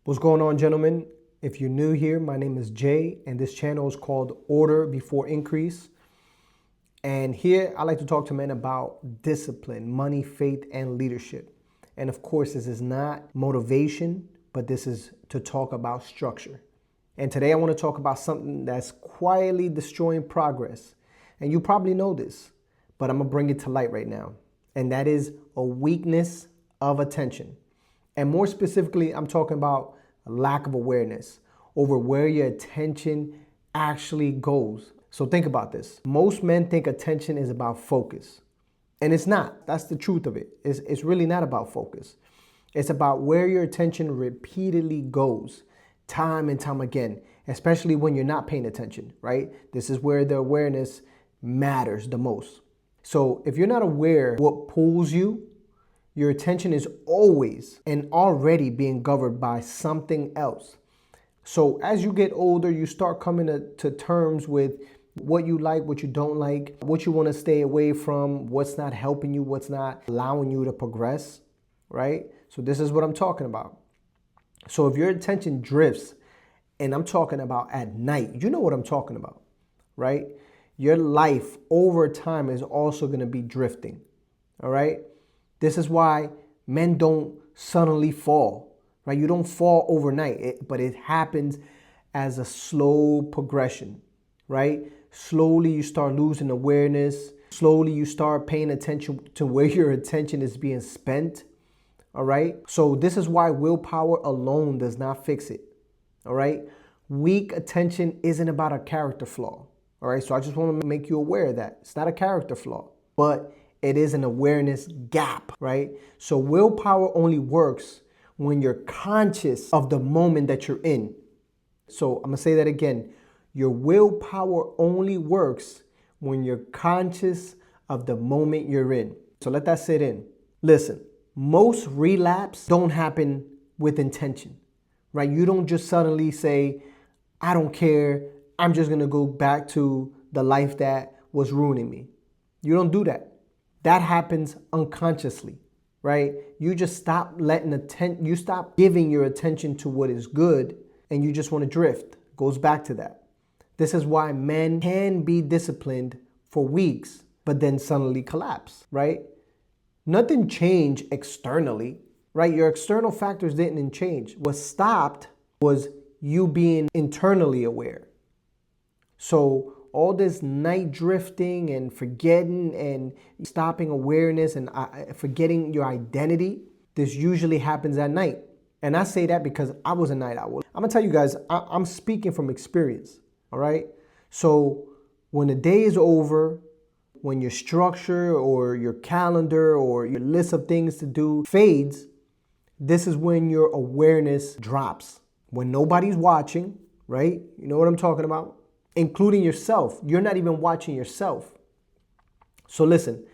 What's going on, gentlemen? If you're new here, my name is Jay, and this channel is called Order Before Increase. And here I like to talk to men about discipline, money, faith, and leadership. And of course, this is not motivation, but this is to talk about structure. And today I want to talk about something that's quietly destroying progress. And you probably know this, but I'm going to bring it to light right now. And that is a weakness of attention. And more specifically, I'm talking about a lack of awareness over where your attention actually goes. So think about this. Most men think attention is about focus. And it's not. That's the truth of it. It's really not about focus. It's about where your attention repeatedly goes, time and time again, especially when you're not paying attention, right? This is where the awareness matters the most. So if you're not aware what pulls you, your attention is always and already being governed by something else. So as you get older, you start coming to terms with what you like, what you don't like, what you want to stay away from, what's not helping you, what's not allowing you to progress, right? So this is what I'm talking about. So if your attention drifts, and I'm talking about at night, you know what I'm talking about, right? Your life over time is also going to be drifting, all right? This is why men don't suddenly fall, right? You don't fall overnight, but it happens as a slow progression, right? Slowly you start losing awareness. Slowly you start paying attention to where your attention is being spent, all right? So this is why willpower alone does not fix it, all right? Weak attention isn't about a character flaw, all right? So I just want to make you aware of that. It's not a character flaw, but it is an awareness gap, right? So willpower only works when you're conscious of the moment that you're in. So I'm gonna say that again. Your willpower only works when you're conscious of the moment you're in. So let that sit in. Listen, most relapse don't happen with intention, right? You don't just suddenly say, I don't care, I'm just gonna go back to the life that was ruining me. You don't do that. That happens unconsciously, right? You just stop you stop giving your attention to what is good, and you just want to drift. Goes back to that. This is why men can be disciplined for weeks, but then suddenly collapse, right? Nothing changed externally, right? Your external factors didn't change. What stopped was you being internally aware. So all this night drifting and forgetting and stopping awareness and forgetting your identity, this usually happens at night. And I say that because I was a night owl. I'm gonna tell you guys, I'm speaking from experience, all right? So when the day is over, when your structure or your calendar or your list of things to do fades, this is when your awareness drops. When nobody's watching, right? You know what I'm talking about? Including yourself. You're not even watching yourself. So listen,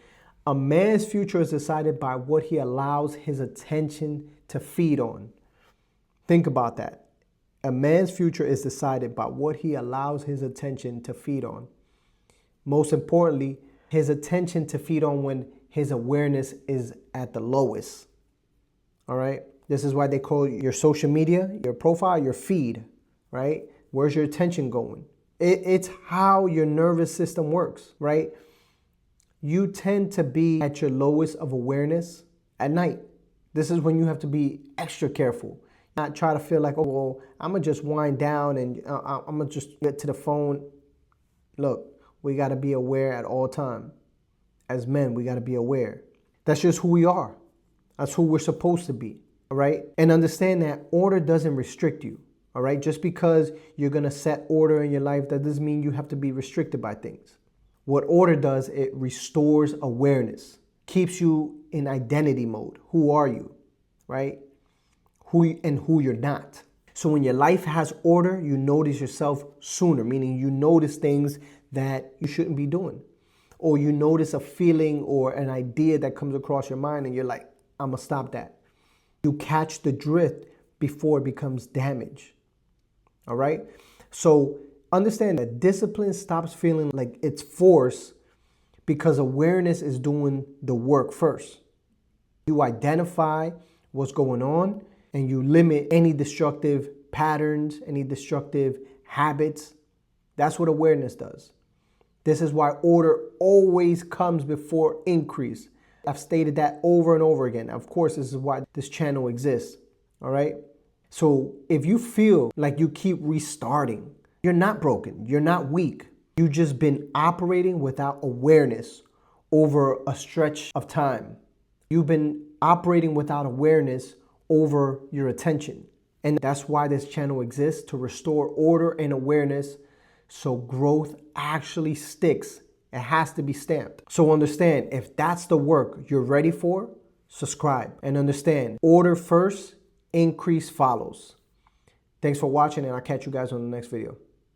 a man's future is decided by what he allows his attention to feed on. Think about that. A man's future is decided by what he allows his attention to feed on. Most importantly, his attention to feed on when his awareness is at the lowest. All right? This is why they call your social media, your profile, your feed, right? Where's your attention going? It's how your nervous system works, right? You tend to be at your lowest of awareness at night. This is when you have to be extra careful. Not try to feel like, oh, well, I'm going to just wind down and I'm going to just get to the phone. Look, we got to be aware at all time. As men, we got to be aware. That's just who we are. That's who we're supposed to be, all right? And understand that order doesn't restrict you. All right, just because you're going to set order in your life, that doesn't mean you have to be restricted by things. What order does, it restores awareness, keeps you in identity mode. Who are you, right? Who you're not. So when your life has order, you notice yourself sooner, meaning you notice things that you shouldn't be doing. Or you notice a feeling or an idea that comes across your mind and you're like, I'm going to stop that. You catch the drift before it becomes damage. All right. So understand that discipline stops feeling like it's force because awareness is doing the work first. You identify what's going on, and you limit any destructive patterns, any destructive habits. That's what awareness does. This is why order always comes before increase. I've stated that over and over again. Of course, this is why this channel exists. All right. So if you feel like you keep restarting, you're not broken. You're not weak. You've just been operating without awareness over a stretch of time. You've been operating without awareness over your attention. And that's why this channel exists, to restore order and awareness so growth actually sticks. It has to be stamped. So understand, if that's the work you're ready for, subscribe. And understand, order first, increase follows. Thanks for watching, and I'll catch you guys on the next video.